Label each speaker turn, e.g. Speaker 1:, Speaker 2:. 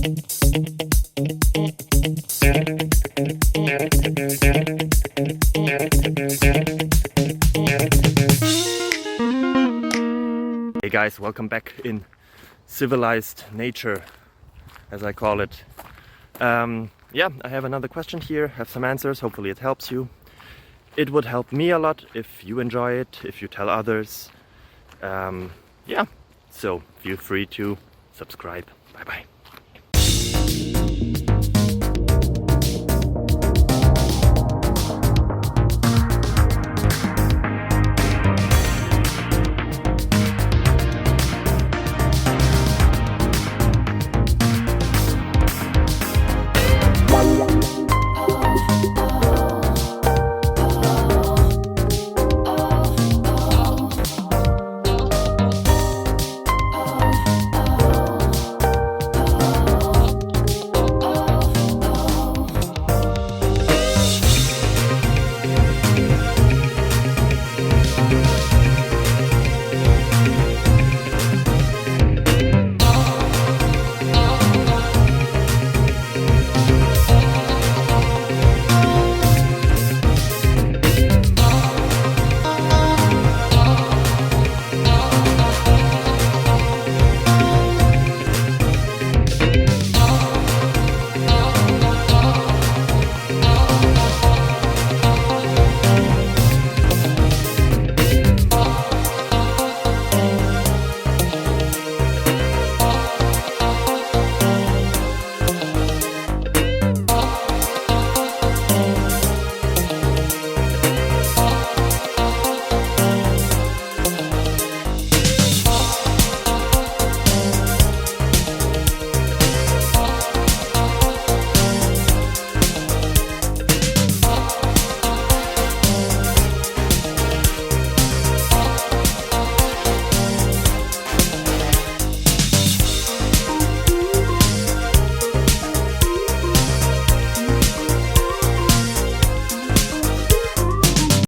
Speaker 1: Hey guys, welcome back in civilized nature, as I call it. Yeah, I have another question here, have some answers, hopefully it helps you. It would help me a lot if you enjoy it, if you tell others. Yeah, so feel free to subscribe. Bye bye.